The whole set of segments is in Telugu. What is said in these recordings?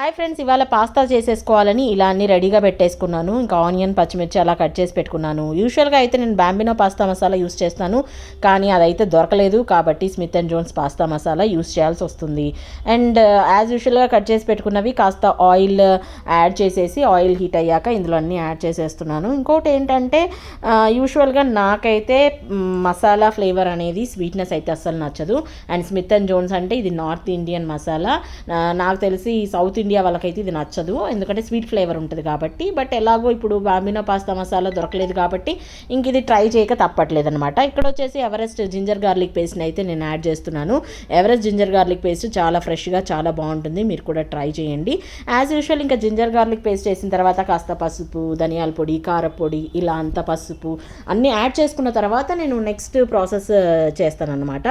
హాయ్ ఫ్రెండ్స్, ఇవాళ పాస్తా చేసేసుకోవాలని ఇలా అన్ని రెడీగా పెట్టేసుకున్నాను. ఇంకా ఆనియన్, పచ్చిమిర్చి అలా కట్ చేసి పెట్టుకున్నాను. యూజువల్గా అయితే నేను బాంబినో పాస్తా మసాలా యూస్ చేస్తాను, కానీ అదైతే దొరకలేదు. కాబట్టి Smith and Jones pasta masala use చేయాల్సి వస్తుంది. అండ్ యాజ్ యూజువల్గా కట్ చేసి పెట్టుకున్నవి కాస్త ఆయిల్ యాడ్ చేసేసి, ఆయిల్ హీట్ అయ్యాక ఇందులో అన్నీ యాడ్ చేసేస్తున్నాను. ఇంకోటి ఏంటంటే యూజువల్గా నాకైతే మసాలా ఫ్లేవర్ అనేది స్వీట్నెస్ అయితే అస్సలు నచ్చదు. అండ్ స్మిత్ అండ్ జోన్స్ అంటే ఇది నార్త్ ఇండియన్ మసాలా. నాకు తెలిసి సౌత్ ఇండియా వాళ్ళకైతే ఇది నచ్చదు, ఎందుకంటే స్వీట్ ఫ్లేవర్ ఉంటుంది కాబట్టి. బట్ ఎలాగో ఇప్పుడు బాంబినో పాస్తా మసాలా దొరకలేదు కాబట్టి ఇంక ఇది ట్రై చేయక తప్పట్లేదు అనమాట. ఇక్కడ వచ్చేసి ఎవరెస్ట్ జింజర్ గార్లిక్ పేస్ట్ని అయితే నేను యాడ్ చేస్తున్నాను. ఎవరెస్ట్ జింజర్ గార్లిక్ పేస్ట్ చాలా ఫ్రెష్గా చాలా బాగుంటుంది, మీరు కూడా ట్రై చేయండి. యాజ్ యూజువల్ ఇంకా జింజర్ గార్లిక్ పేస్ట్ చేసిన తర్వాత కాస్త పసుపు, ధనియాల పొడి, కారపొడి, ఇలా అంతా పసుపు అన్నీ యాడ్ చేసుకున్న తర్వాత నేను నెక్స్ట్ ప్రాసెస్ చేస్తానన్నమాట.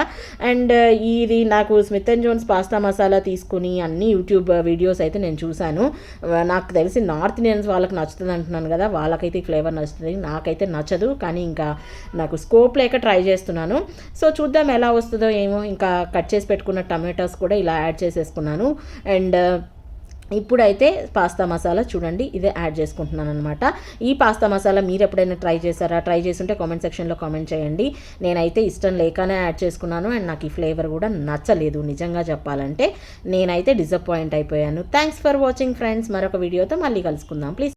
అండ్ ఇది నాకు Smith and Jones pasta masala తీసుకుని అన్ని యూట్యూబ్ వీడియోస్ అయితే నేను చూశాను. నాకు తెలిసి నార్త్ ఇండియన్స్ వాళ్ళకి నచ్చుతుంది అంటున్నాను కదా, వాళ్ళకైతే ఫ్లేవర్ నచ్చుతుంది, నాకైతే నచ్చదు. కానీ ఇంకా నాకు స్కోప్ లేక ట్రై చేస్తున్నాను. సో చూద్దాం ఎలా వస్తుందో ఏమో. ఇంకా కట్ చేసి పెట్టుకున్న టమాటోస్ కూడా ఇలా యాడ్ చేసేసుకున్నాను. అండ్ ఇప్పుడైతే పాస్తా మసాలా చూడండి ఇదే యాడ్ చేసుకుంటున్నాను అనమాట. ఈ పాస్తా మసాలా మీరు ఎప్పుడైనా ట్రై చేశారా? ట్రై చేస్తుంటే కామెంట్ సెక్షన్లో కామెంట్ చేయండి. నేనైతే ఇష్టం లేకనే యాడ్ చేసుకున్నాను, అండ్ నాకు ఈ ఫ్లేవర్ కూడా నచ్చలేదు. నిజంగా చెప్పాలంటే నేనైతే డిసప్పాయింట్ అయిపోయాను. Thanks for watching friends. మరొక వీడియోతో మళ్ళీ కలుసుకుందాం ప్లీజ్.